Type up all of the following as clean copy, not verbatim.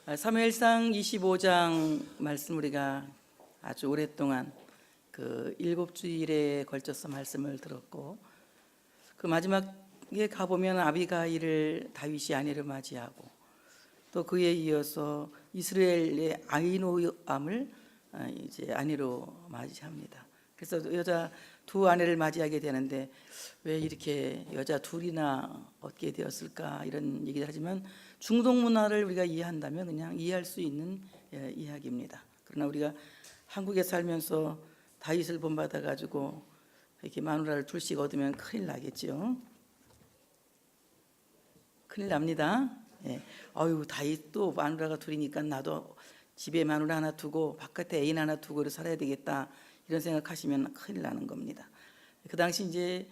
사무엘상 25장 말씀 우리가 아주 오랫동안 그 7주일에 걸쳐서 말씀을 들었고, 그 마지막에 가보면 아비가일을 다윗이 아내로 맞이하고, 또 그에 이어서 이스라엘의 아히노암을 이제 아내로 맞이합니다. 그래서 여자 두 아내를 맞이하게 되는데 왜 이렇게 여자 둘이나 얻게 되었을까, 이런 얘기를 하지만 중동 문화를 우리가 이해한다면 그냥 이해할 수 있는 이야기입니다. 그러나 우리가 한국에 살면서 다윗을 본받아 가지고 이렇게 마누라를 둘씩 얻으면 큰일 나겠죠. 큰일 납니다. 어유 다윗도 마누라가 둘이니까 나도 집에 마누라 하나 두고 바깥에 애인 하나 두고 살아야 되겠다, 이런 생각하시면 큰일 나는 겁니다. 그 당시 이제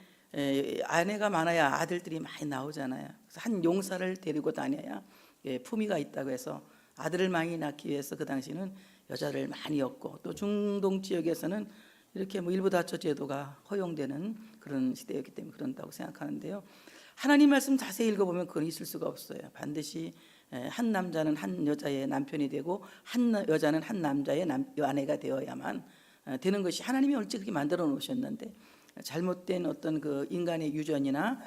아내가 많아야 아들들이 많이 나오잖아요. 그래서 한 용사를 데리고 다녀야 품위가 있다고 해서 아들을 많이 낳기 위해서 그 당시는 여자를 많이 얻고, 또 중동 지역에서는 이렇게 일부 다처 제도가 허용되는 그런 시대였기 때문에 그런다고 생각하는데요. 하나님 말씀 자세히 읽어보면 그건 있을 수가 없어요. 반드시 한 남자는 한 여자의 남편이 되고 한 여자는 한 남자의 아내가 되어야만 되는 것이 하나님이 어찌 그렇게 만들어 놓으셨는데, 잘못된 어떤 그 인간의 유전이나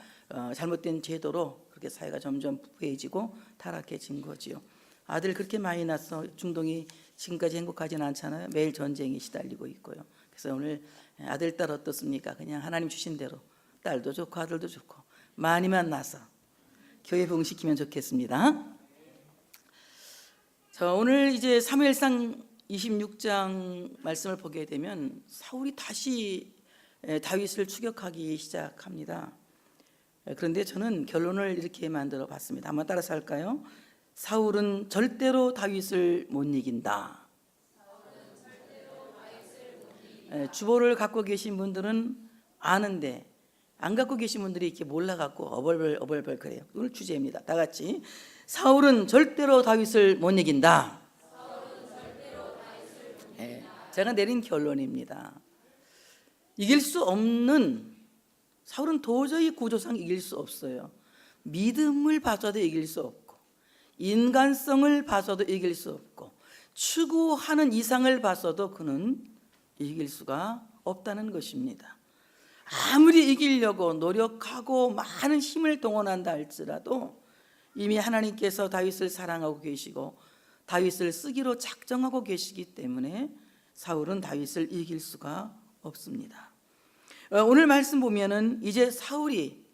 잘못된 제도로 그렇게 사회가 점점 부해지고 타락해진 거지요. 아들 그렇게 많이 낳아서 중동이 지금까지 행복하지는 않잖아요. 매일 전쟁이 시달리고 있고요. 그래서 오늘 아들 딸 어떻습니까? 그냥 하나님 주신 대로 딸도 좋고 아들도 좋고 많이만 낳아서 교회 부흥시키면 좋겠습니다. 자, 오늘 이제 사무엘상 26장 말씀을 보게 되면 사울이 다시 다윗을 추격하기 시작합니다. 그런데 저는 결론을 이렇게 만들어 봤습니다. 한번 따라서 할까요? 사울은 절대로 다윗을 못 이긴다. 주보를 갖고 계신 분들은 아는데 안 갖고 계신 분들이 이렇게 몰라갖고 어벌벌 그래요. 오늘 주제입니다. 다 같이 사울은 절대로 다윗을 못 이긴다. 제가 내린 결론입니다. 이길 수 없는, 사울은 도저히 구조상 이길 수 없어요. 믿음을 봐서도 이길 수 없고, 인간성을 봐서도 이길 수 없고, 추구하는 이상을 봐서도 그는 이길 수가 없다는 것입니다. 아무리 이기려고 노력하고 많은 힘을 동원한다 할지라도 이미 하나님께서 다윗을 사랑하고 계시고 다윗을 쓰기로 작정하고 계시기 때문에 사울은 다윗을 이길 수가 없습니다. 오늘 말씀 보면은 이제 사울이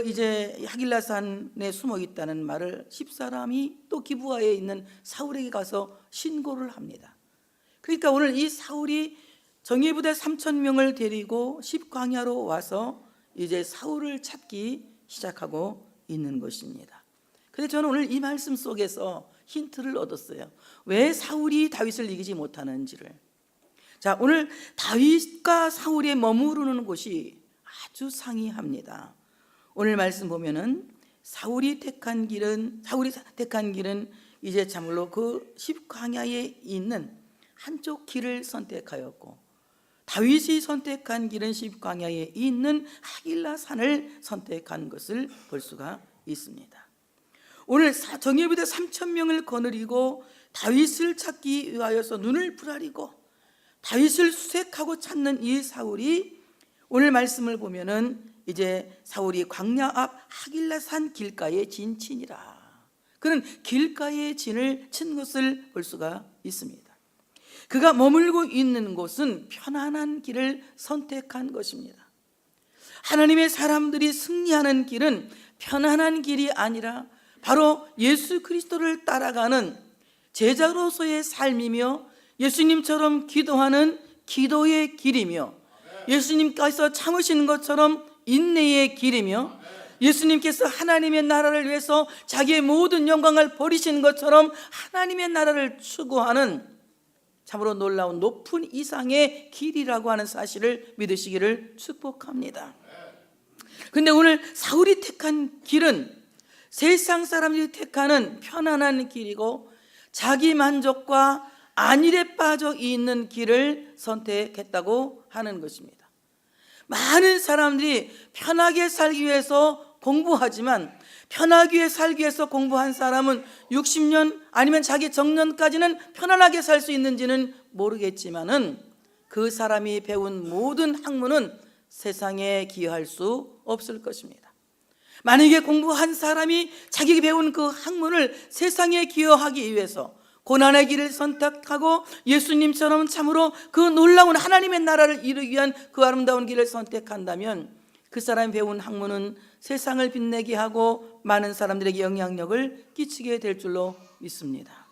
이제 하길라산에 숨어 있다는 말을 10사람이 또 기브아에 있는 사울에게 가서 신고를 합니다. 그러니까 오늘 이 사울이 정예부대 3,000명을 데리고 10광야로 와서 이제 사울을 찾기 시작하고 있는 것입니다. 그래서 저는 오늘 이 말씀 속에서 힌트를 얻었어요. 왜 사울이 다윗을 이기지 못하는지를. 자, 오늘 다윗과 사울이 머무르는 곳이 아주 상이합니다. 오늘 말씀 보면은 사울이 택한 길은 이제 참으로 그 10광야에 있는 한쪽 길을 선택하였고, 다윗이 선택한 길은 10광야에 있는 하길라산을 선택한 것을 볼 수가 있습니다. 오늘 정예부대 3,000명을 거느리고 다윗을 찾기 위하여서 눈을 부라리고 다윗을 수색하고 찾는 이 사울이 오늘 말씀을 보면은 이제 사울이 광야 앞 하길라산 길가에 진친이라, 그는 길가에 진을 친 것을 볼 수가 있습니다. 그가 머물고 있는 곳은 편안한 길을 선택한 것입니다. 하나님의 사람들이 승리하는 길은 편안한 길이 아니라 바로 예수 그리스도를 따라가는 제자로서의 삶이며, 예수님처럼 기도하는 기도의 길이며, 예수님께서 참으시는 것처럼 인내의 길이며, 예수님께서 하나님의 나라를 위해서 자기의 모든 영광을 버리시는 것처럼 하나님의 나라를 추구하는 참으로 놀라운 높은 이상의 길이라고 하는 사실을 믿으시기를 축복합니다. 그런데 오늘 사울이 택한 길은 세상 사람들이 택하는 편안한 길이고 자기 만족과 안일에 빠져 있는 길을 선택했다고 하는 것입니다. 많은 사람들이 편하게 살기 위해서 공부하지만 편하기 위해 살기 위해서 공부한 사람은 60년 아니면 자기 정년까지는 편안하게 살 수 있는지는 모르겠지만은 그 사람이 배운 모든 학문은 세상에 기여할 수 없을 것입니다. 만약에 공부한 사람이 자기 배운 그 학문을 세상에 기여하기 위해서 고난의 길을 선택하고 예수님처럼 참으로 그 놀라운 하나님의 나라를 이루기 위한 그 아름다운 길을 선택한다면 그 사람이 배운 학문은 세상을 빛내게 하고 많은 사람들에게 영향력을 끼치게 될 줄로 믿습니다.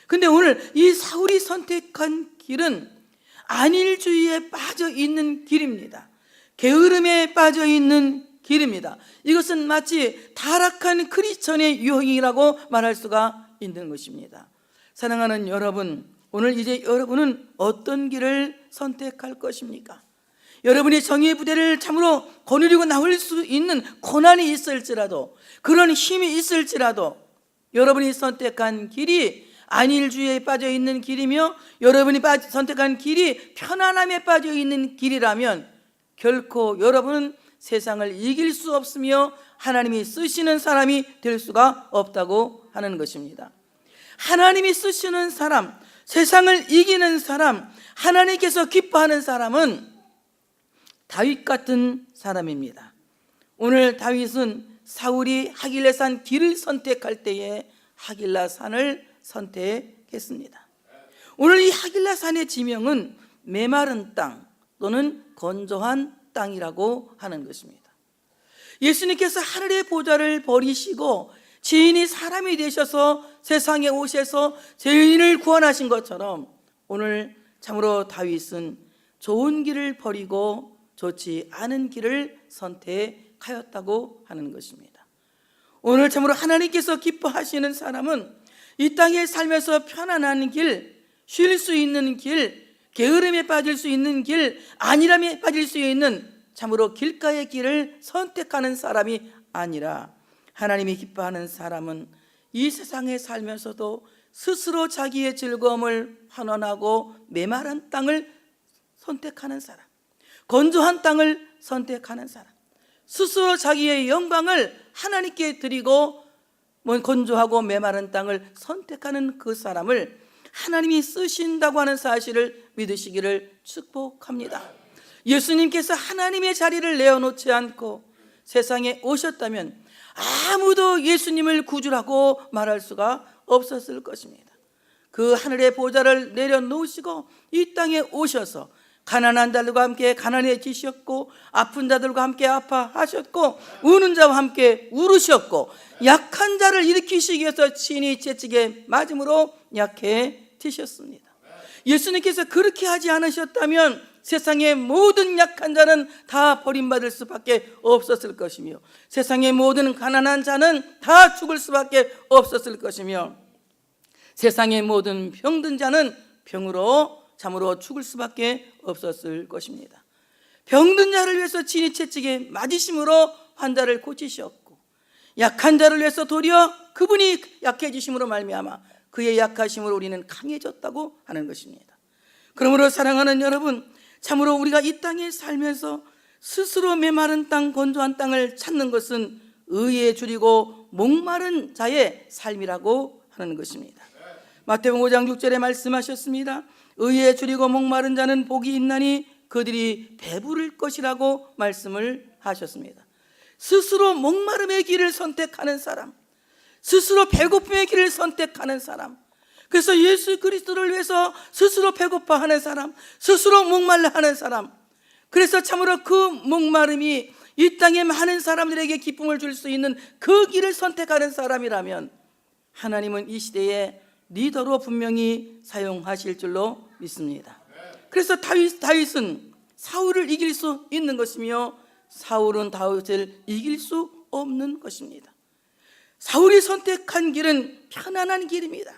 근데 오늘 이 사울이 선택한 길은 안일주의에 빠져 있는 길입니다. 게으름에 빠져 있는 길입니다. 이것은 마치 타락한 크리스천의 유형이라고 말할 수가 있는 것입니다. 사랑하는 여러분, 오늘 이제 여러분은 어떤 길을 선택할 것입니까? 여러분이 정의의 부대를 참으로 거느리고 나올 수 있는 고난이 있을지라도, 그런 힘이 있을지라도 여러분이 선택한 길이 안일주의에 빠져 있는 길이며 여러분이 선택한 길이 편안함에 빠져 있는 길이라면 결코 여러분은 세상을 이길 수 없으며 하나님이 쓰시는 사람이 될 수가 없다고 하는 것입니다. 하나님이 쓰시는 사람, 세상을 이기는 사람, 하나님께서 기뻐하는 사람은 다윗 같은 사람입니다. 오늘 다윗은 사울이 하길라산 길을 선택할 때에 하길라산을 선택했습니다. 오늘 이 하길라산의 지명은 메마른 땅 또는 건조한 땅이라고 하는 것입니다. 예수님께서 하늘의 보좌를 버리시고 죄인이 사람이 되셔서 세상에 오셔서 죄인을 구원하신 것처럼 오늘 참으로 다윗은 좋은 길을 버리고 좋지 않은 길을 선택하였다고 하는 것입니다. 오늘 참으로 하나님께서 기뻐하시는 사람은 이 땅에 살면서 편안한 길, 쉴 수 있는 길, 게으름에 빠질 수 있는 길, 안일함에 빠질 수 있는 참으로 길가의 길을 선택하는 사람이 아니라 하나님이 기뻐하는 사람은 이 세상에 살면서도 스스로 자기의 즐거움을 환원하고 메마른 땅을 선택하는 사람, 건조한 땅을 선택하는 사람, 스스로 자기의 영광을 하나님께 드리고 건조하고 메마른 땅을 선택하는 그 사람을 하나님이 쓰신다고 하는 사실을 믿으시기를 축복합니다. 예수님께서 하나님의 자리를 내어놓지 않고 세상에 오셨다면 아무도 예수님을 구주라고 말할 수가 없었을 것입니다. 그 하늘의 보좌를 내려놓으시고 이 땅에 오셔서 가난한 자들과 함께 가난해지셨고 아픈 자들과 함께 아파하셨고 우는 자와 함께 울으셨고 약한 자를 일으키시기 위해서 친히 채찍에 맞음으로 약해지셨습니다. 예수님께서 그렇게 하지 않으셨다면 세상의 모든 약한 자는 다 버림받을 수밖에 없었을 것이며 세상의 모든 가난한 자는 다 죽을 수밖에 없었을 것이며 세상의 모든 병든 자는 병으로 참으로 죽을 수밖에 없었을 것입니다. 병든 자를 위해서 친히 채찍에 맞으심으로 환자를 고치셨고 약한 자를 위해서 도리어 그분이 약해지심으로 말미암아 그의 약하심으로 우리는 강해졌다고 하는 것입니다. 그러므로 사랑하는 여러분, 참으로 우리가 이 땅에 살면서 스스로 메마른 땅, 건조한 땅을 찾는 것은 의에 줄이고 목마른 자의 삶이라고 하는 것입니다. 마태복음 5장 6절에 말씀하셨습니다. 의에 줄이고 목마른 자는 복이 있나니 그들이 배부를 것이라고 말씀을 하셨습니다. 스스로 목마름의 길을 선택하는 사람, 스스로 배고픔의 길을 선택하는 사람, 그래서 예수 그리스도를 위해서 스스로 배고파하는 사람, 스스로 목말라 하는 사람, 그래서 참으로 그 목마름이 이 땅에 많은 사람들에게 기쁨을 줄 수 있는 그 길을 선택하는 사람이라면 하나님은 이 시대에 리더로 분명히 사용하실 줄로 믿습니다. 그래서 다윗은 사울을 이길 수 있는 것이며 사울은 다윗을 이길 수 없는 것입니다. 사울이 선택한 길은 편안한 길입니다.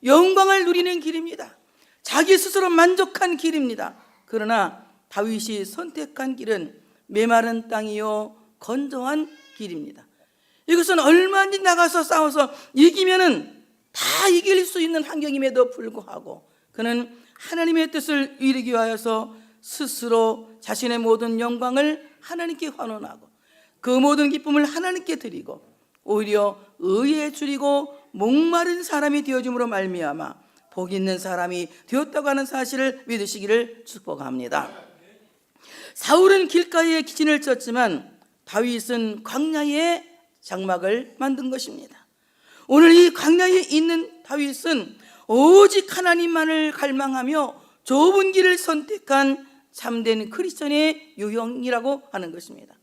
영광을 누리는 길입니다. 자기 스스로 만족한 길입니다. 그러나 다윗이 선택한 길은 메마른 땅이요 건조한 길입니다. 이것은 얼마든지 나가서 싸워서 이기면은 다 이길 수 있는 환경임에도 불구하고 그는 하나님의 뜻을 이루기 위하여서 스스로 자신의 모든 영광을 하나님께 환원하고 그 모든 기쁨을 하나님께 드리고 오히려 의에 줄이고 목마른 사람이 되어줌으로 말미암아 복 있는 사람이 되었다고 하는 사실을 믿으시기를 축복합니다. 사울은 길가에 기진을 쳤지만 다윗은 광야에 장막을 만든 것입니다. 오늘 이 광야에 있는 다윗은 오직 하나님만을 갈망하며 좁은 길을 선택한 참된 크리스천의 유형이라고 하는 것입니다.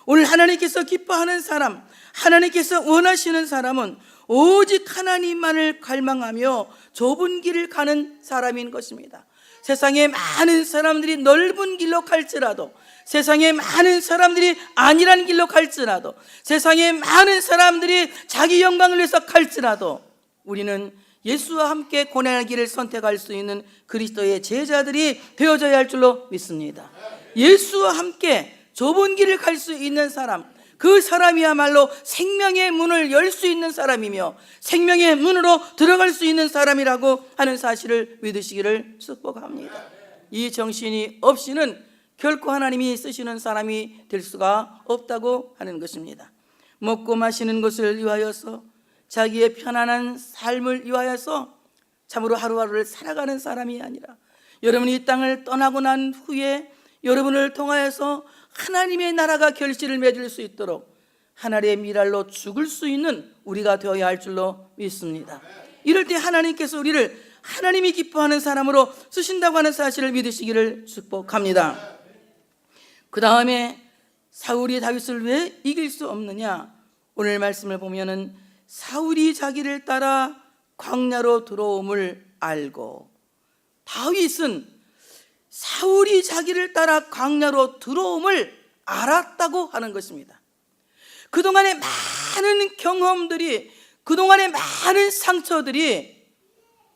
오늘 하나님께서 기뻐하는 사람, 하나님께서 원하시는 사람은 오직 하나님만을 갈망하며 좁은 길을 가는 사람인 것입니다. 세상에 많은 사람들이 넓은 길로 갈지라도, 세상에 많은 사람들이 안일한 길로 갈지라도, 세상에 많은 사람들이 자기 영광을 위해서 갈지라도 우리는 예수와 함께 고난의 길을 선택할 수 있는 그리스도의 제자들이 되어져야 할 줄로 믿습니다. 예수와 함께 좁은 길을 갈 수 있는 사람, 그 사람이야말로 생명의 문을 열 수 있는 사람이며 생명의 문으로 들어갈 수 있는 사람이라고 하는 사실을 믿으시기를 축복합니다. 이 정신이 없이는 결코 하나님이 쓰시는 사람이 될 수가 없다고 하는 것입니다. 먹고 마시는 것을 위하여서, 자기의 편안한 삶을 위하여서 참으로 하루하루를 살아가는 사람이 아니라, 여러분이 이 땅을 떠나고 난 후에 여러분을 통하여서 하나님의 나라가 결실을 맺을 수 있도록 하나님의 미랄로 죽을 수 있는 우리가 되어야 할 줄로 믿습니다. 이럴 때 하나님께서 우리를 하나님이 기뻐하는 사람으로 쓰신다고 하는 사실을 믿으시기를 축복합니다. 그 다음에 사울이 다윗을 왜 이길 수 없느냐? 오늘 말씀을 보면은 사울이 자기를 따라 광야로 들어옴을 알고, 다윗은 사울이 자기를 따라 광야로 들어옴을 알았다고 하는 것입니다. 그동안의 많은 경험들이, 그동안의 많은 상처들이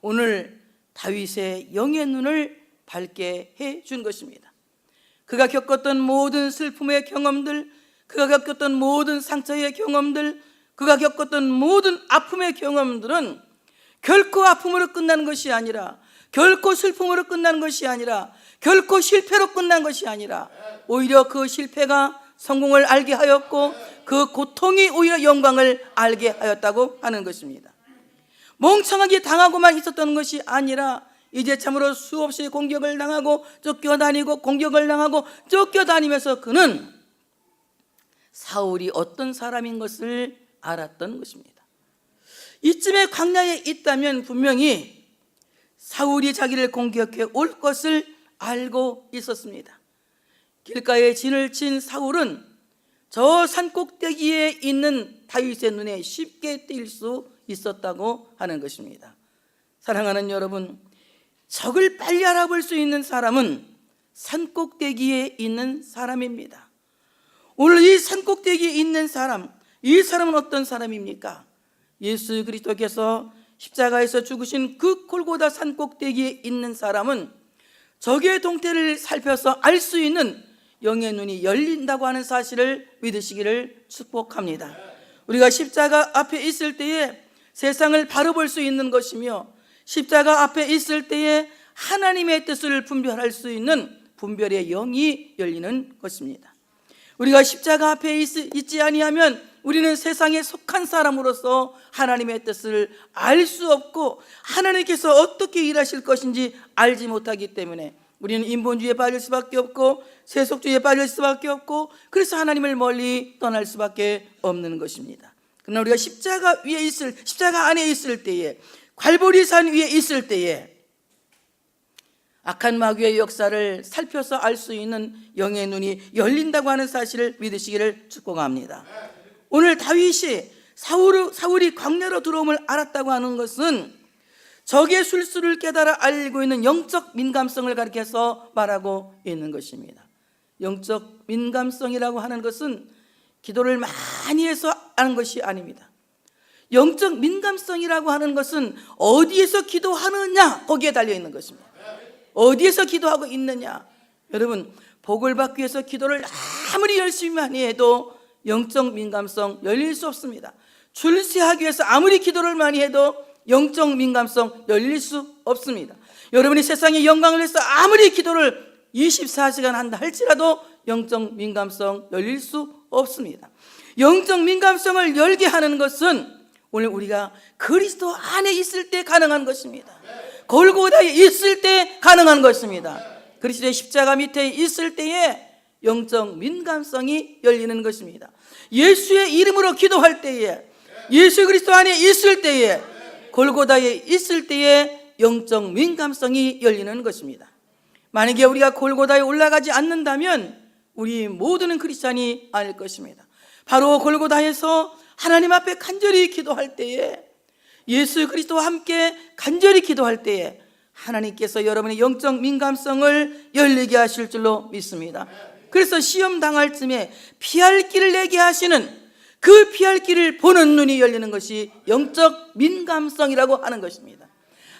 오늘 다윗의 영의 눈을 밝게 해준 것입니다. 그가 겪었던 모든 슬픔의 경험들, 그가 겪었던 모든 상처의 경험들, 그가 겪었던 모든 아픔의 경험들은 결코 아픔으로 끝나는 것이 아니라, 결코 슬픔으로 끝나는 것이 아니라, 결코 실패로 끝난 것이 아니라 오히려 그 실패가 성공을 알게 하였고 그 고통이 오히려 영광을 알게 하였다고 하는 것입니다. 멍청하게 당하고만 있었던 것이 아니라 이제 참으로 수없이 공격을 당하고 쫓겨다니고 공격을 당하고 쫓겨다니면서 그는 사울이 어떤 사람인 것을 알았던 것입니다. 이쯤에 광야에 있다면 분명히 사울이 자기를 공격해 올 것을 알고 있었습니다. 길가에 진을 친 사울은 저 산꼭대기에 있는 다윗의 눈에 쉽게 띌 수 있었다고 하는 것입니다. 사랑하는 여러분, 적을 빨리 알아볼 수 있는 사람은 산꼭대기에 있는 사람입니다. 오늘 이 산꼭대기에 있는 사람, 이 사람은 어떤 사람입니까? 예수 그리스도께서 십자가에서 죽으신 그 골고다 산꼭대기에 있는 사람은 적의 동태를 살펴서 알 수 있는 영의 눈이 열린다고 하는 사실을 믿으시기를 축복합니다. 우리가 십자가 앞에 있을 때에 세상을 바로 볼 수 있는 것이며, 십자가 앞에 있을 때에 하나님의 뜻을 분별할 수 있는 분별의 영이 열리는 것입니다. 우리가 십자가 앞에 있지 아니하면 우리는 세상에 속한 사람으로서 하나님의 뜻을 알 수 없고 하나님께서 어떻게 일하실 것인지 알지 못하기 때문에 우리는 인본주의에 빠질 수밖에 없고 세속주의에 빠질 수밖에 없고, 그래서 하나님을 멀리 떠날 수밖에 없는 것입니다. 그러나 우리가 십자가 안에 있을 때에, 갈보리산 위에 있을 때에 악한 마귀의 역사를 살펴서 알 수 있는 영의 눈이 열린다고 하는 사실을 믿으시기를 축복합니다. 오늘 다윗이 사울이 광야로 들어옴을 알았다고 하는 것은 적의 술수를 깨달아 알고 있는 영적 민감성을 가리켜서 말하고 있는 것입니다. 영적 민감성이라고 하는 것은 기도를 많이 해서 아는 것이 아닙니다. 영적 민감성이라고 하는 것은 어디에서 기도하느냐, 거기에 달려 있는 것입니다. 어디에서 기도하고 있느냐. 여러분, 복을 받기 위해서 기도를 아무리 열심히 많이 해도 영적 민감성 열릴 수 없습니다. 출세하기 위해서 아무리 기도를 많이 해도 영적 민감성 열릴 수 없습니다. 여러분이 세상의 영광을 위해서 아무리 기도를 24시간 한다 할지라도 영적 민감성 열릴 수 없습니다. 영적 민감성을 열게 하는 것은 오늘 우리가 그리스도 안에 있을 때 가능한 것입니다. 골고다에 있을 때 가능한 것입니다. 그리스도의 십자가 밑에 있을 때에 영적 민감성이 열리는 것입니다. 예수의 이름으로 기도할 때에, 예수 그리스도 안에 있을 때에, 골고다에 있을 때에 영적 민감성이 열리는 것입니다. 만약에 우리가 골고다에 올라가지 않는다면 우리 모두는 크리스찬이 아닐 것입니다. 바로 골고다에서 하나님 앞에 간절히 기도할 때에, 예수 그리스도와 함께 간절히 기도할 때에 하나님께서 여러분의 영적 민감성을 열리게 하실 줄로 믿습니다. 그래서 시험 당할 쯤에 피할 길을 내게 하시는, 그 피할 길을 보는 눈이 열리는 것이 영적 민감성이라고 하는 것입니다.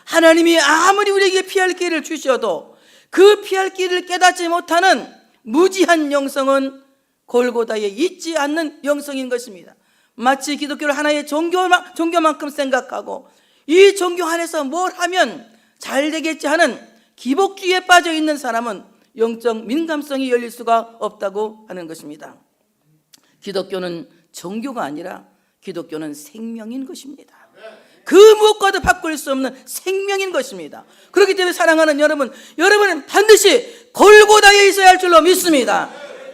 하나님이 아무리 우리에게 피할 길을 주셔도 그 피할 길을 깨닫지 못하는 무지한 영성은 골고다에 있지 않는 영성인 것입니다. 마치 기독교를 하나의 종교만큼 생각하고 이 종교 안에서 뭘 하면 잘 되겠지 하는 기복주의에 빠져 있는 사람은 영적 민감성이 열릴 수가 없다고 하는 것입니다. 기독교는 종교가 아니라 기독교는 생명인 것입니다. 그 무엇과도 바꿀 수 없는 생명인 것입니다. 그렇기 때문에 사랑하는 여러분은 반드시 골고다에 있어야 할 줄로 믿습니다.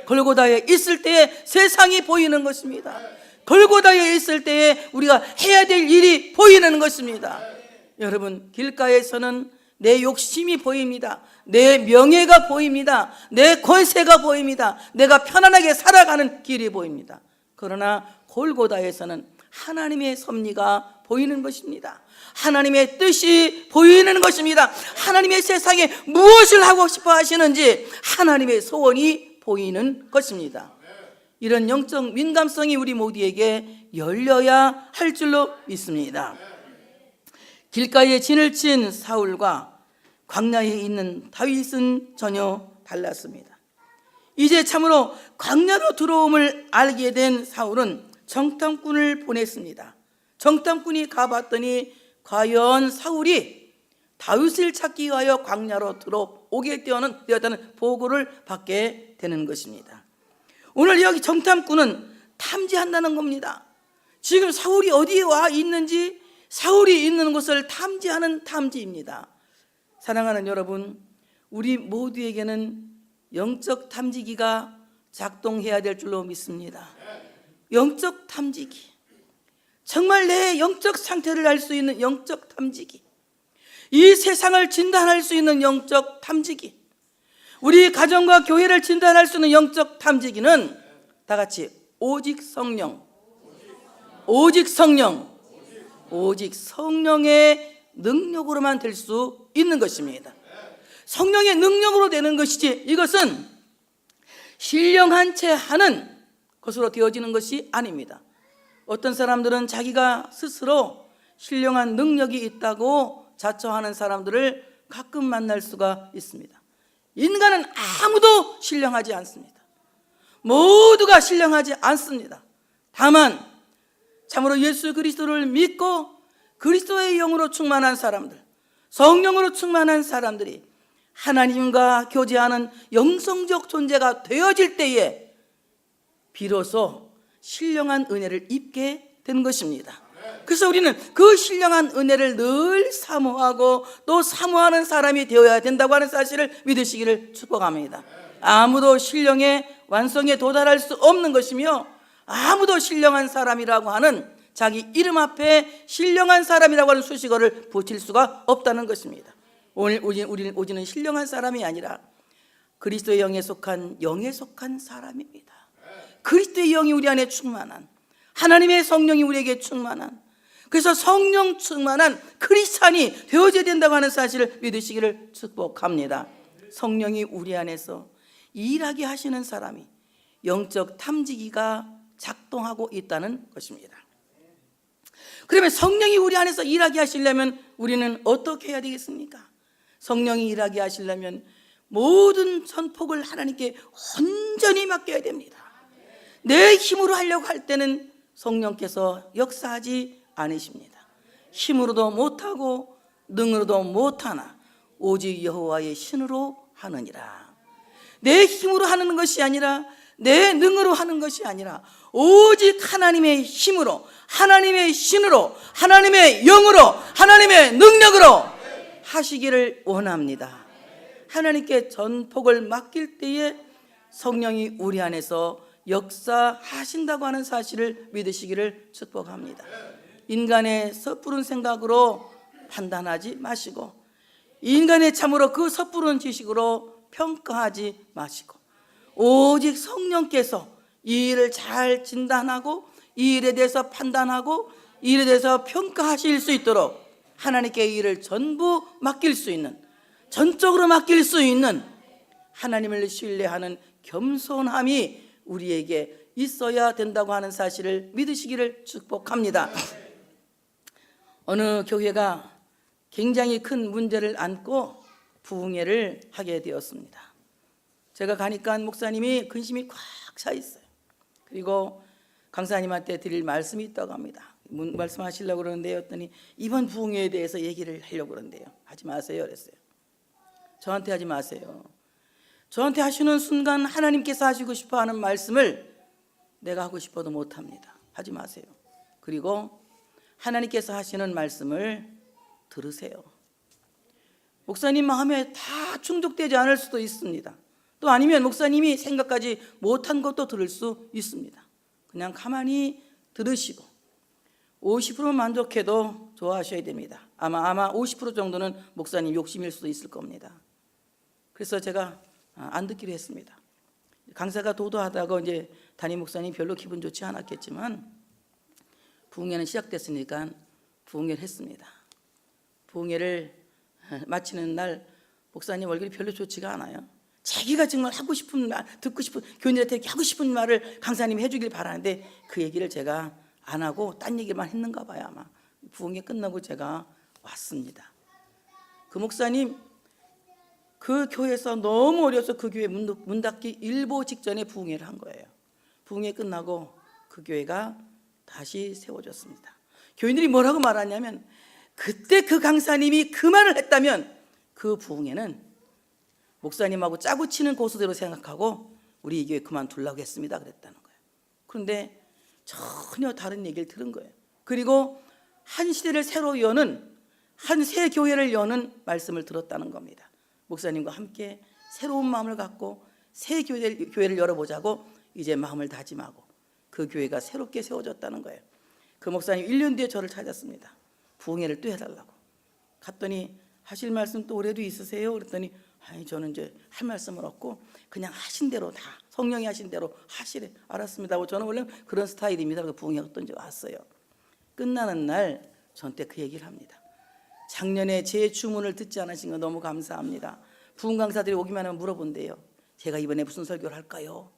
골고다에 있을 때에 세상이 보이는 것입니다. 골고다에 있을 때에 우리가 해야 될 일이 보이는 것입니다. 여러분, 길가에서는 내 욕심이 보입니다. 내 명예가 보입니다. 내 권세가 보입니다. 내가 편안하게 살아가는 길이 보입니다. 그러나 골고다에서는 하나님의 섭리가 보이는 것입니다. 하나님의 뜻이 보이는 것입니다. 하나님의 세상에 무엇을 하고 싶어 하시는지 하나님의 소원이 보이는 것입니다. 이런 영적 민감성이 우리 모두에게 열려야 할 줄로 믿습니다. 길가에 진을 친 사울과 광야에 있는 다윗은 전혀 달랐습니다. 이제 참으로 광야로 들어옴을 알게 된 사울은 정탐꾼을 보냈습니다. 정탐꾼이 가봤더니 과연 사울이 다윗을 찾기 위하여 광야로 들어오게 되었다는 보고를 받게 되는 것입니다. 오늘 여기 정탐꾼은 탐지한다는 겁니다. 지금 사울이 어디에 와 있는지, 사울이 있는 곳을 탐지하는 탐지입니다. 사랑하는 여러분, 우리 모두에게는 영적 탐지기가 작동해야 될 줄로 믿습니다. 영적 탐지기, 정말 내 영적 상태를 알 수 있는 영적 탐지기, 이 세상을 진단할 수 있는 영적 탐지기, 우리 가정과 교회를 진단할 수 있는 영적 탐지기는 다 같이 오직 성령, 오직 성령, 오직 성령의 능력으로만 될 수 있는 것입니다. 성령의 능력으로 되는 것이지 이것은 신령한 채 하는 것으로 되어지는 것이 아닙니다. 어떤 사람들은 자기가 스스로 신령한 능력이 있다고 자처하는 사람들을 가끔 만날 수가 있습니다. 인간은 아무도 신령하지 않습니다. 모두가 신령하지 않습니다. 다만 참으로 예수 그리스도를 믿고 그리스도의 영으로 충만한 사람들, 성령으로 충만한 사람들이 하나님과 교제하는 영성적 존재가 되어질 때에 비로소 신령한 은혜를 입게 된 것입니다. 그래서 우리는 그 신령한 은혜를 늘 사모하고 또 사모하는 사람이 되어야 된다고 하는 사실을 믿으시기를 축복합니다. 아무도 신령의 완성에 도달할 수 없는 것이며 아무도 신령한 사람이라고 하는 자기 이름 앞에 신령한 사람이라고 하는 수식어를 붙일 수가 없다는 것입니다. 오늘 우리는 신령한 사람이 아니라 그리스도의 영에 속한 사람입니다. 그리스도의 영이 우리 안에 충만한, 하나님의 성령이 우리에게 충만한, 그래서 성령 충만한 크리스찬이 되어져야 된다고 하는 사실을 믿으시기를 축복합니다. 성령이 우리 안에서 일하게 하시는 사람이 영적 탐지기가 작동하고 있다는 것입니다. 그러면 성령이 우리 안에서 일하게 하시려면 우리는 어떻게 해야 되겠습니까? 성령이 일하게 하시려면 모든 전폭을 하나님께 온전히 맡겨야 됩니다. 내 힘으로 하려고 할 때는 성령께서 역사하지 않으십니다. 힘으로도 못하고 능으로도 못하나 오직 여호와의 신으로 하느니라. 내 힘으로 하는 것이 아니라 내 능으로 하는 것이 아니라 오직 하나님의 힘으로, 하나님의 신으로, 하나님의 영으로, 하나님의 능력으로 하시기를 원합니다. 하나님께 전폭을 맡길 때에 성령이 우리 안에서 역사하신다고 하는 사실을 믿으시기를 축복합니다. 인간의 섣부른 생각으로 판단하지 마시고, 인간의 참으로 그 섣부른 지식으로 평가하지 마시고, 오직 성령께서 이 일을 잘 진단하고 이 일에 대해서 판단하고 이 일에 대해서 평가하실 수 있도록 하나님께 이 일을 전부 맡길 수 있는, 전적으로 맡길 수 있는 하나님을 신뢰하는 겸손함이 우리에게 있어야 된다고 하는 사실을 믿으시기를 축복합니다. 어느 교회가 굉장히 큰 문제를 안고 부흥회를 하게 되었습니다. 제가 가니까 목사님이 근심이 꽉 차 있어요. 그리고 강사님한테 드릴 말씀이 있다고 합니다. 말씀하시려고 그러는데요, 했더니 이번 부흥회에 대해서 얘기를 하려고 그러는데요, 하지 마세요 그랬어요. 저한테 하지 마세요. 저한테 하시는 순간 하나님께서 하시고 싶어하는 말씀을 내가 하고 싶어도 못합니다. 하지 마세요. 그리고 하나님께서 하시는 말씀을 들으세요. 목사님 마음에 다 충족되지 않을 수도 있습니다. 또 아니면 목사님이 생각하지 못한 것도 들을 수 있습니다. 그냥 가만히 들으시고 50% 만족해도 좋아하셔야 됩니다. 아마 50% 정도는 목사님 욕심일 수도 있을 겁니다. 그래서 제가 안 듣기로 했습니다. 강사가 도도하다고 이제 담임 목사님 별로 기분 좋지 않았겠지만 부흥회는 시작됐으니까 부흥회를 했습니다. 부흥회를 마치는 날 목사님 얼굴이 별로 좋지가 않아요. 자기가 정말 하고 싶은 말, 듣고 싶은, 교인들한테 하고 싶은 말을 강사님이 해주길 바라는데 그 얘기를 제가 안 하고 딴 얘기만 했는가 봐요. 아마 부흥회 끝나고 제가 왔습니다. 그 목사님 그 교회에서 너무 어려서 그 교회 문 닫기 일보 직전에 부흥회를 한 거예요. 부흥회 끝나고 그 교회가 다시 세워졌습니다. 교인들이 뭐라고 말하냐면 그때 그 강사님이 그 말을 했다면 그 부흥회는 목사님하고 짜고 치는 고수대로 생각하고 우리 이 교회 그만두려고 했습니다 그랬다는 거예요. 그런데 전혀 다른 얘기를 들은 거예요. 그리고 한 시대를 새로 여는, 한 새 교회를 여는 말씀을 들었다는 겁니다. 목사님과 함께 새로운 마음을 갖고 새 교회를 열어보자고 이제 마음을 다짐하고 그 교회가 새롭게 세워졌다는 거예요. 그 목사님 1년 뒤에 저를 찾았습니다. 부흥회를 또 해달라고. 갔더니 하실 말씀 또 올해도 있으세요? 그랬더니 아니 저는 이제 할 말씀은 없고 그냥 하신 대로 다 성령이 하신 대로 하시래. 알았습니다. 저는 원래 그런 스타일입니다. 그래서 부흥회 어떤지 왔어요. 끝나는 날 저한테 그 얘기를 합니다. 작년에 제 주문을 듣지 않으신 거 너무 감사합니다. 부흥 강사들이 오기만 하면 물어본대요. 제가 이번에 무슨 설교를 할까요?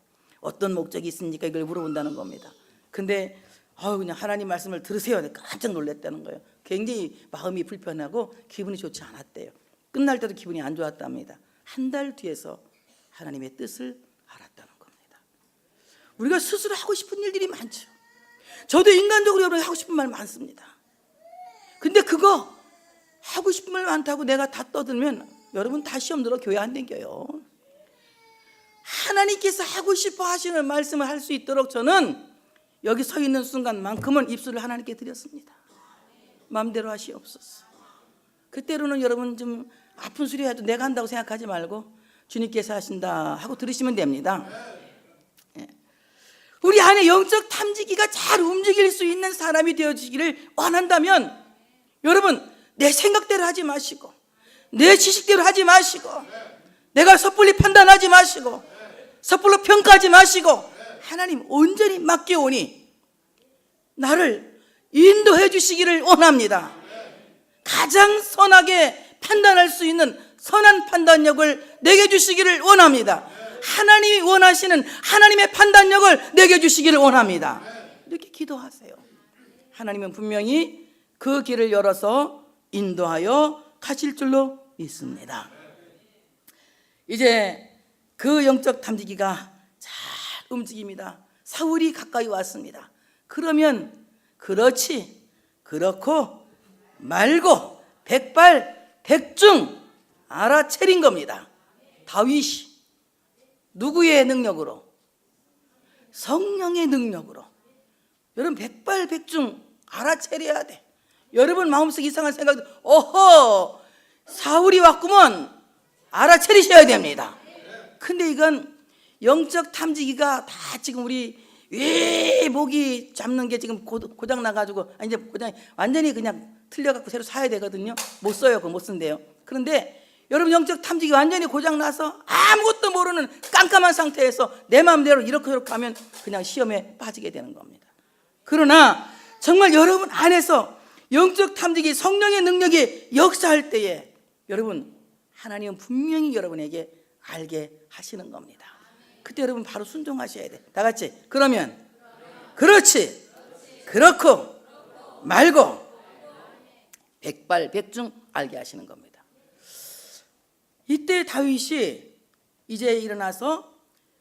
어떤 목적이 있습니까? 이걸 물어본다는 겁니다. 근데 그냥 하나님 말씀을 들으세요. 깜짝 놀랐다는 거예요. 굉장히 마음이 불편하고 기분이 좋지 않았대요. 끝날 때도 기분이 안 좋았답니다. 한 달 뒤에서 하나님의 뜻을 알았다는 겁니다. 우리가 스스로 하고 싶은 일들이 많죠. 저도 인간적으로 여러분 하고 싶은 말 많습니다. 근데 그거 하고 싶은 말 많다고 내가 다 떠들면 여러분 다 시험 들어 교회 안 댕겨요. 하나님께서 하고 싶어 하시는 말씀을 할 수 있도록 저는 여기 서 있는 순간만큼은 입술을 하나님께 드렸습니다. 마음대로 하시옵소서. 그때로는 여러분 좀 아픈 소리 해도 내가 한다고 생각하지 말고 주님께서 하신다 하고 들으시면 됩니다. 우리 안에 영적 탐지기가 잘 움직일 수 있는 사람이 되어지기를 원한다면 여러분 내 생각대로 하지 마시고 내 지식대로 하지 마시고 내가 섣불리 판단하지 마시고 섣불리 평가하지 마시고 하나님 온전히 맡겨오니 나를 인도해 주시기를 원합니다. 가장 선하게 판단할 수 있는 선한 판단력을 내게 주시기를 원합니다. 하나님이 원하시는 하나님의 판단력을 내게 주시기를 원합니다. 이렇게 기도하세요. 하나님은 분명히 그 길을 열어서 인도하여 가실 줄로 믿습니다. 이제 그 영적 탐지기가 잘 움직입니다. 사울이 가까이 왔습니다. 그러면 그렇지 그렇고 말고 백발백중 알아차린 겁니다. 다윗이 누구의 능력으로? 성령의 능력으로 여러분 백발백중 알아차려야 돼. 여러분 마음속에 이상한 생각도 어허 사울이 왔구먼 알아차리셔야 됩니다. 근데 이건 영적 탐지기가 다 지금 우리 왜 목이 잡는 게 지금 고장 나가지고 이제 고장 완전히 그냥 틀려갖고 새로 사야 되거든요. 못 써요. 그거 못 쓴대요. 그런데 여러분 영적 탐지기 완전히 고장 나서 아무것도 모르는 깜깜한 상태에서 내 마음대로 이렇게 저렇게 하면 그냥 시험에 빠지게 되는 겁니다. 그러나 정말 여러분 안에서 영적 탐지기 성령의 능력이 역사할 때에 여러분 하나님은 분명히 여러분에게 알게 하시는 겁니다. 그때 여러분 바로 순종하셔야 돼. 다 같이 그러면 그렇지 그렇고 말고 백발백중 알게 하시는 겁니다. 이때 다윗이 이제 일어나서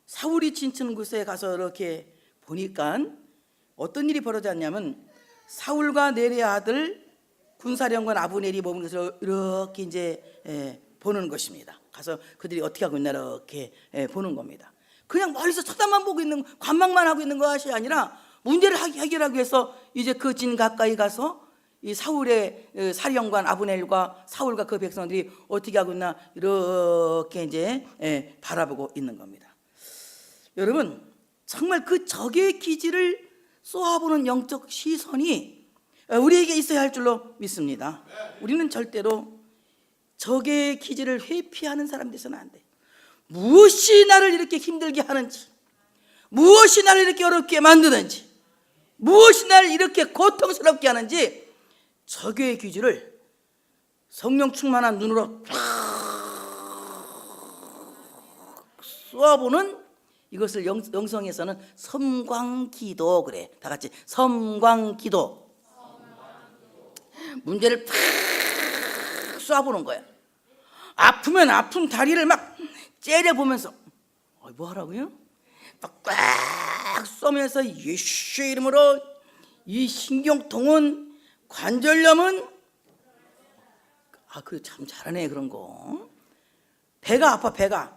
사울이 진치는 곳에 가서 이렇게 보니까 어떤 일이 벌어졌냐면 사울과 네리의 아들 군사령관 아브넬이 머문 것을 이렇게 이제 보는 것입니다. 가서 그들이 어떻게 하고 있나 이렇게 보는 겁니다. 그냥 멀리서 쳐다만 보고 있는 관망만 하고 있는 것이 아니라 문제를 해결하기 위해서 이제 그 진 가까이 가서 이 사울의 사령관 아브넬과 사울과 그 백성들이 어떻게 하고 있나 이렇게 이제 바라보고 있는 겁니다. 여러분 정말 그 적의 기지를 쏘아보는 영적 시선이 우리에게 있어야 할 줄로 믿습니다. 우리는 절대로 적의 기지를 회피하는 사람 되서는 안 돼. 무엇이 나를 이렇게 힘들게 하는지, 무엇이 나를 이렇게 어렵게 만드는지, 무엇이 나를 이렇게 고통스럽게 하는지 적의 기지를 성령 충만한 눈으로 쏘아보는 이것을 영성에서는 섬광기도 그래. 다 같이 섬광기도. 문제를 팍 쏘아보는 거야. 아프면 아픈 다리를 막 째려보면서 뭐 하라고요? 막 꽉 쏘면서 예수의 이름으로 이 신경통은 관절염은 그래 참 잘하네 그런 거. 배가 아파 배가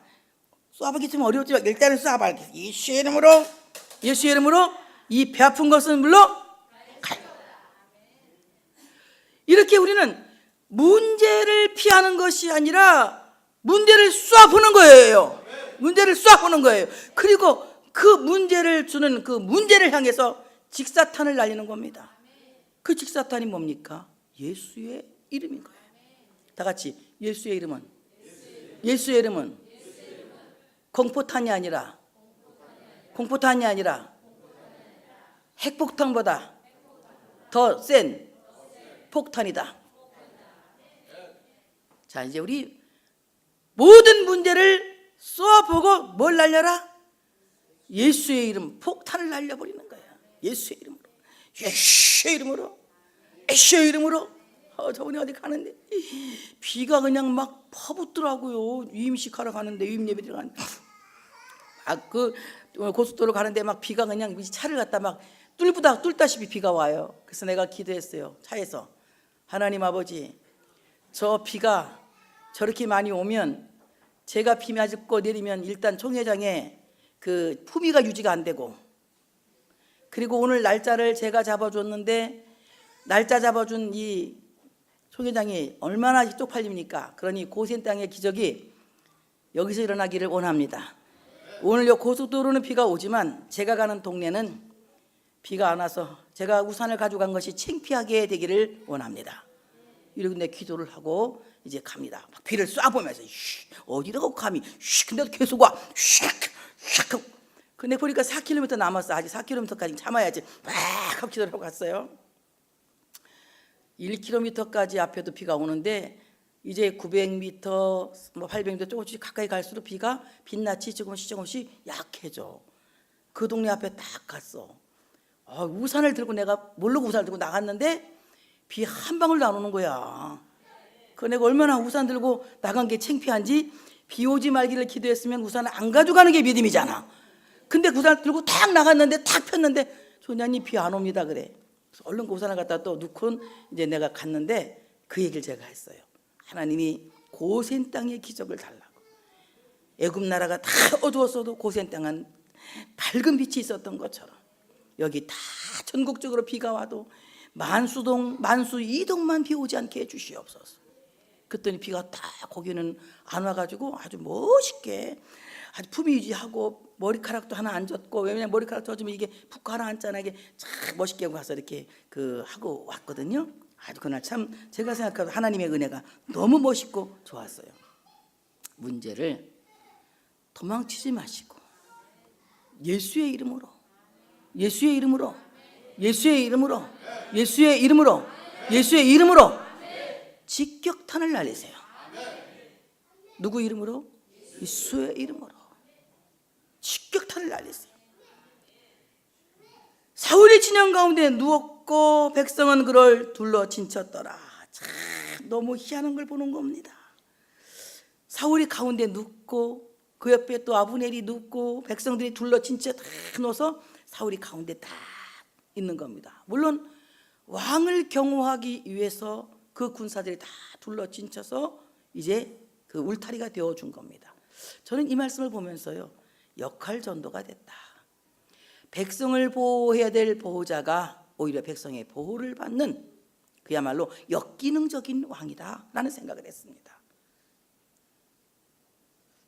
쏘아보기 좀 어려웠지만 일단은 쏘아봐. 예수의 이름으로 이 배 아픈 것은 물러 가요. 이렇게 우리는 문제를 피하는 것이 아니라 문제를 쏘아보는 거예요. 문제를 쏘아보는 거예요. 그리고 그 문제를 주는 그 문제를 향해서 직사탄을 날리는 겁니다. 그 직사탄이 뭡니까? 예수의 이름인 거예요. 다 같이 예수의 이름은 공포탄이 아니라 핵폭탄보다 더 센 폭탄이다. 자 이제 우리 모든 문제를 쏘아보고 뭘 날려라? 예수의 이름 폭탄을 날려버리는 거야. 예수의 이름으로 저번에 어디 가는데 비가 그냥 막 퍼붓더라고요. 유임식하러 가는데 유임예배 들어가는데 그 고속도로 가는데 막 비가 그냥 차를 갖다 막 뚫다시피 비가 와요. 그래서 내가 기도했어요. 차에서 하나님 아버지 저 비가 저렇게 많이 오면 제가 비 맞고 내리면 일단 총회장에 그 품위가 유지가 안 되고 그리고 오늘 날짜를 제가 잡아줬는데 날짜 잡아준 이 총회장이 얼마나 쪽팔립니까? 그러니 고센 땅의 기적이 여기서 일어나기를 원합니다. 오늘 요 고속도로는 비가 오지만 제가 가는 동네는 비가 안 와서 제가 우산을 가져간 것이 창피하게 되기를 원합니다. 이러고 내 기도를 하고 이제 갑니다. 막 비를 쏴보면서 어디다가 감히 근데 계속 와 근데 보니까 4km 남았어. 아직 4km까지 참아야지 막 하고 기도를 하고 갔어요. 1km까지 앞에도 비가 오는데 이제 900m, 800m 조금씩 가까이 갈수록 비가 빛낯이 조금씩 약해져. 그 동네 앞에 딱 갔어. 우산을 들고 내가 모르고 우산을 들고 나갔는데 비 한 방울도 안 오는 거야. 그 내가 얼마나 우산 들고 나간 게 창피한지 비 오지 말기를 기도했으면 우산을 안 가져가는 게 믿음이잖아. 근데 우산을 들고 딱 나갔는데 딱 폈는데 소녀님 비 안 옵니다 그래. 그래서 얼른 그 우산을 갖다 또 놓고 이제 내가 갔는데 그 얘기를 제가 했어요. 하나님이 고센 땅의 기적을 달라고. 애굽 나라가 다 어두웠어도 고센 땅은 밝은 빛이 있었던 것처럼 여기 다 전국적으로 비가 와도 만수 이동만 비 오지 않게 해주시옵소서. 그랬더니 비가 다 거기는 안 와가지고 아주 멋있게 아주 품위 유지하고 머리카락도 하나 안 젖고, 왜냐면 머리카락 젖으면 이게 붓고 하나 앉잖아. 이게 참 멋있게 가서 이렇게 하고 왔거든요. 아주 그날 참 제가 생각해도 하나님의 은혜가 너무 멋있고 좋았어요. 문제를 도망치지 마시고 예수의 이름으로, 예수의 이름으로, 예수의 이름으로, 예수의 이름으로, 예수의 이름으로 직격탄을 날리세요. 누구 이름으로? 예수의 이름으로 직격탄을 날리세요. 사울이 진영 가운데 누웠고 백성은 그를 둘러 진쳤더라. 참 너무 희한한 걸 보는 겁니다. 사울이 가운데 눕고 그 옆에 또 아브넬이 눕고 백성들이 둘러 진짜 다 넣어서 사울이 가운데 딱 있는 겁니다. 물론 왕을 경호하기 위해서 그 군사들이 다 둘러 진쳐서 이제 그 울타리가 되어준 겁니다. 저는 이 말씀을 보면서요, 역할 전도가 됐다. 백성을 보호해야 될 보호자가 오히려 백성의 보호를 받는 그야말로 역기능적인 왕이다 라는 생각을 했습니다.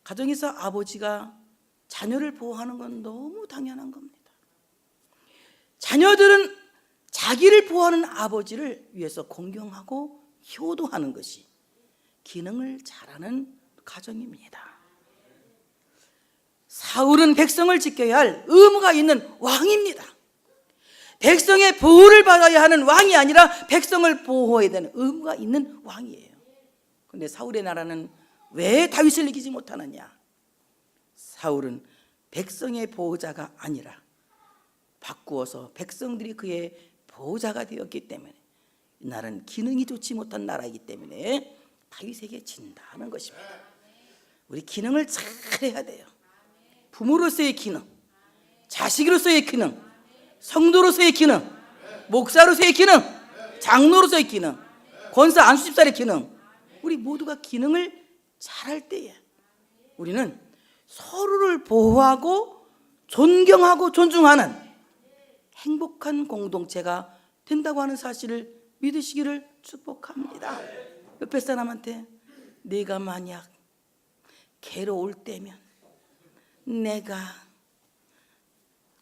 가정에서 아버지가 자녀를 보호하는 건 너무 당연한 겁니다. 자녀들은 자기를 보호하는 아버지를 위해서 공경하고 효도하는 것이 기능을 잘하는 가정입니다. 사울은 백성을 지켜야 할 의무가 있는 왕입니다. 백성의 보호를 받아야 하는 왕이 아니라 백성을 보호해야 되는 의무가 있는 왕이에요. 그런데 사울의 나라는 왜 다윗을 이기지 못하느냐? 사울은 백성의 보호자가 아니라 바꾸어서 백성들이 그의 보호자가 되었기 때문에, 이 나라는 기능이 좋지 못한 나라이기 때문에 다윗에게 진다는 것입니다. 우리 기능을 잘해야 돼요. 부모로서의 기능, 자식으로서의 기능, 성도로서의 기능, 목사로서의 기능, 장로로서의 기능, 권사 안수집사의 기능, 우리 모두가 기능을 잘할 때에 우리는 서로를 보호하고 존경하고 존중하는 행복한 공동체가 된다고 하는 사실을 믿으시기를 축복합니다. 옆에 사람한테 내가 만약 괴로울 때면 내가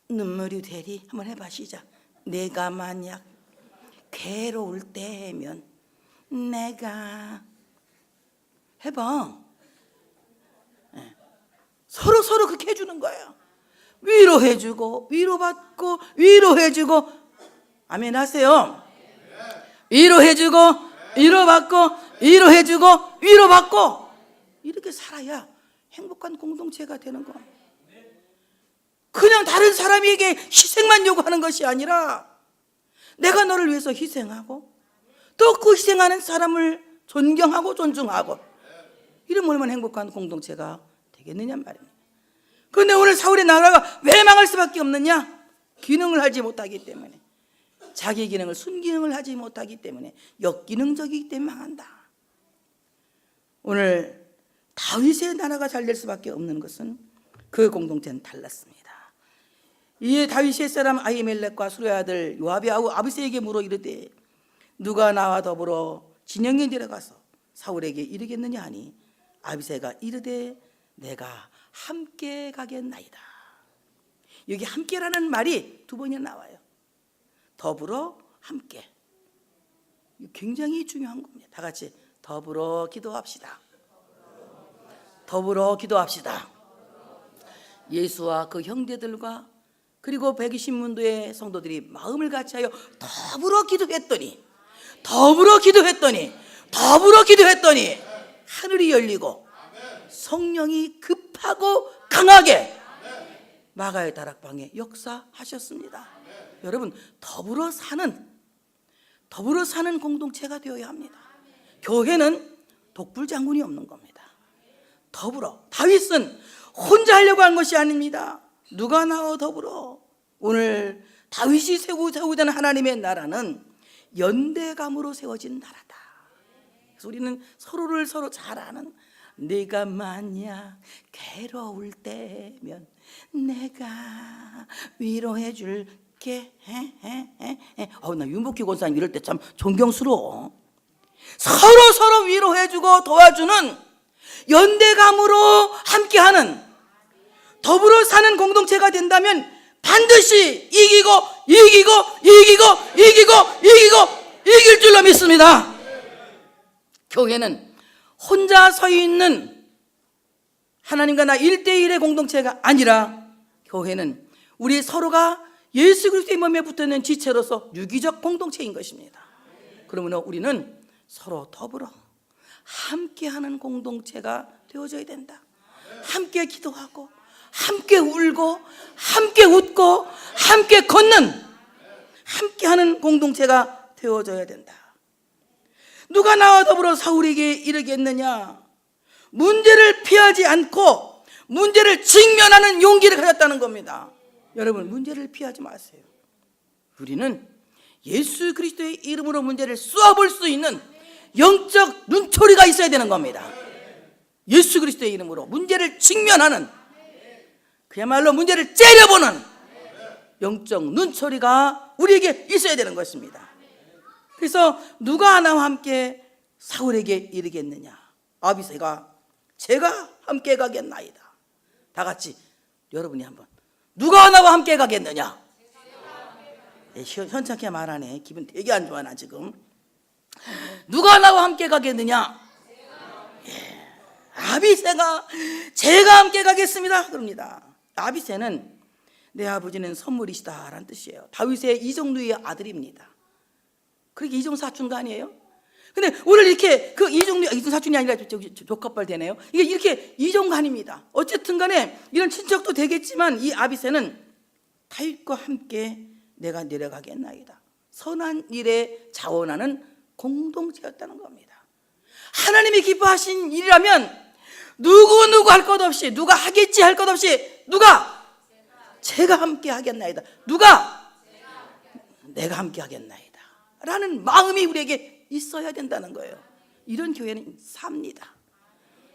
눈물이 되리, 한번 해봐. 시작. 내가 만약 괴로울 때면 내가, 해봐. 네. 서로 그렇게 해주는 거예요. 위로해주고 위로받고 위로해주고, 아멘 하세요. 위로해주고 위로받고 위로해주고 위로받고, 이렇게 살아야 행복한 공동체가 되는 거. 그냥 다른 사람에게 희생만 요구하는 것이 아니라 내가 너를 위해서 희생하고 또 그 희생하는 사람을 존경하고 존중하고, 이러면 얼마나 행복한 공동체가 되겠느냐 말입니다. 그런데 오늘 사울의 나라가 왜 망할 수밖에 없느냐? 기능을 하지 못하기 때문에, 자기 기능을 순기능을 하지 못하기 때문에, 역기능적이기 때문에 망한다. 오늘 다윗의 나라가 잘 될 수밖에 없는 것은 그 공동체는 달랐습니다. 이에 다윗의 사람 아히멜렉과 수르의 아들 요압이 아비새에게 물어 이르되 누가 나와 더불어 진영에 내려가서 사울에게 이르겠느냐 하니 아비새가 이르되 내가 함께 가겠나이다. 여기 함께라는 말이 두 번이나 나와요. 더불어 함께. 굉장히 중요한 겁니다. 다 같이 더불어 기도합시다. 더불어 기도합시다. 예수와 그 형제들과 그리고 120문도의 성도들이 마음을 같이하여 더불어 기도했더니 하늘이 열리고 성령이 급하고 강하게 마가의 다락방에 역사하셨습니다. 여러분, 더불어 사는 공동체가 되어야 합니다. 교회는 독불장군이 없는 겁니다. 더불어, 다윗은 혼자 하려고 한 것이 아닙니다. 누가 나와 더불어. 오늘 다윗이 세우자는 하나님의 나라는 연대감으로 세워진 나라다. 그래서 우리는 서로를 서로 잘 아는 네가 만약 괴로울 때면 내가 위로해 줄게. 나 윤복희 권사님 이럴 때 참 존경스러워. 서로 위로해주고 도와주는 연대감으로 함께하는 더불어 사는 공동체가 된다면 반드시 이기고 이길 줄로 믿습니다. 교회는 혼자 서 있는 하나님과 나 1대1의 공동체가 아니라 교회는 우리 서로가 예수 그리스도의 몸에 붙어있는 지체로서 유기적 공동체인 것입니다. 그러므로 우리는 서로 더불어 함께하는 공동체가 되어져야 된다. 함께 기도하고 함께 울고 함께 웃고 함께 걷는 함께하는 공동체가 되어져야 된다. 누가 나와 더불어 사울에게 이르겠느냐? 문제를 피하지 않고 문제를 직면하는 용기를 가졌다는 겁니다. 여러분, 문제를 피하지 마세요. 우리는 예수 그리스도의 이름으로 문제를 쏘아볼 수 있는 영적 눈초리가 있어야 되는 겁니다. 예수 그리스도의 이름으로 문제를 직면하는, 그야말로 문제를 째려보는 영적 눈초리가 우리에게 있어야 되는 것입니다. 그래서 누가 나와 함께 사울에게 이르겠느냐? 아비새가 제가 함께 가겠나이다. 다 같이 여러분이 한번, 누가 나와 함께 가겠느냐? 현찮게 말하네. 기분 되게 안 좋아 나 지금. 누가 나와 함께 가겠느냐? 아비새가 제가 함께 가겠습니다 그럽니다. 아비새는 내 아버지는 선물이시다 라는 뜻이에요. 다윗의 이종루의 아들입니다. 그러게 이종 사촌가 아니에요? 근데 오늘 이렇게 그 이종 사촌이 아니라 조카뻘 되네요. 이게 이렇게 이종간입니다. 어쨌든 간에 이런 친척도 되겠지만 이 아비새는 다윗과 함께 내가 내려가겠나이다. 선한 일에 자원하는 공동체였다는 겁니다. 하나님이 기뻐하신 일이라면 누구 할 것 없이, 누가 하겠지 할 것 없이, 누가? 제가 함께 하겠나이다. 누가? 내가 함께 하겠나이다 라는 마음이 우리에게 있어야 된다는 거예요. 이런 교회는 삽니다.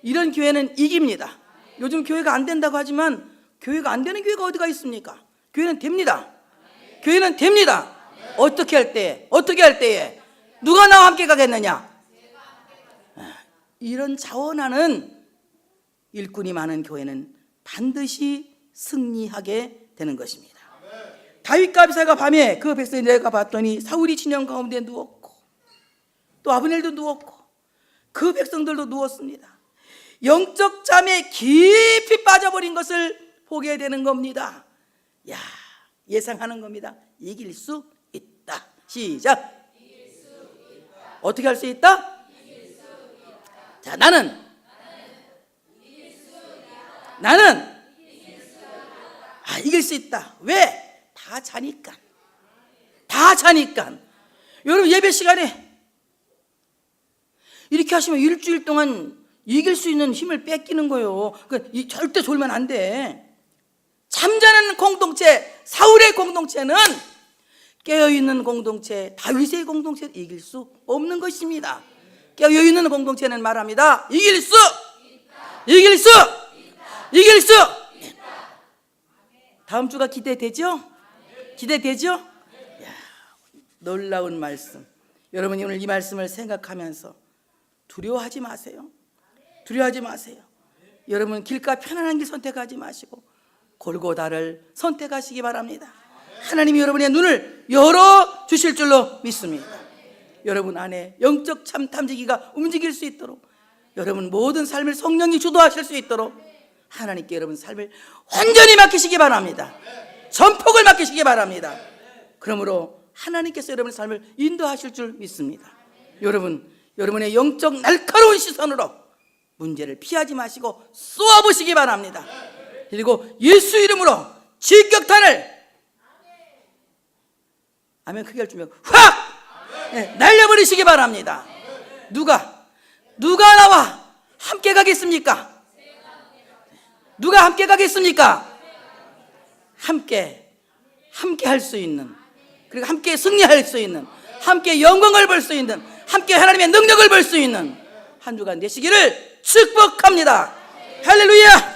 이런 교회는 이깁니다. 요즘 교회가 안 된다고 하지만 교회가 안 되는 교회가 어디가 있습니까? 교회는 됩니다. 교회는 됩니다. 어떻게 할 때에 누가 나와 함께 가겠느냐? 이런 자원하는 일꾼이 많은 교회는 반드시 승리하게 되는 것입니다. 다윗과 아비새가 밤에 그 백성이 내려가 봤더니 사울이 진영 가운데 누웠고 또 아브넬도 누웠고 그 백성들도 누웠습니다. 영적 잠에 깊이 빠져버린 것을 보게 되는 겁니다. 예상하는 겁니다. 이길 수 있다. 시작. 어떻게 할 수 있다? 자, 나는 이길 수 있다. 왜? 다 자니까. 여러분, 예배 시간에 이렇게 하시면 일주일 동안 이길 수 있는 힘을 뺏기는 거예요. 그러니까 절대 졸면 안 돼. 잠자는 공동체, 사울의 공동체는 깨어있는 공동체, 다윗의 공동체를 이길 수 없는 것입니다. 깨어있는 공동체는 말합니다. 이길 수 다음 주가 기대되죠? 놀라운 말씀. 여러분이 오늘 이 말씀을 생각하면서 두려워하지 마세요. 여러분, 길가 편안한 길 선택하지 마시고 골고다를 선택하시기 바랍니다. 하나님이 여러분의 눈을 열어주실 줄로 믿습니다. 여러분 안에 영적 탐지기가 움직일 수 있도록, 여러분 모든 삶을 성령이 주도하실 수 있도록 하나님께 여러분 삶을 완전히 맡기시기 바랍니다. 전폭을 맡기시기 바랍니다. 그러므로 하나님께서 여러분의 삶을 인도하실 줄 믿습니다. 여러분의 영적 날카로운 시선으로 문제를 피하지 마시고 쏘아보시기 바랍니다. 그리고 예수 이름으로 직격탄을 아멘 크게 할 준비 확 날려버리시기 바랍니다. 누가 나와 함께 가겠습니까? 누가 함께 가겠습니까? 함께 할 수 있는, 그리고 함께 승리할 수 있는, 함께 영광을 볼 수 있는, 함께 하나님의 능력을 볼 수 있는 한 주간 되시기를 축복합니다. 할렐루야.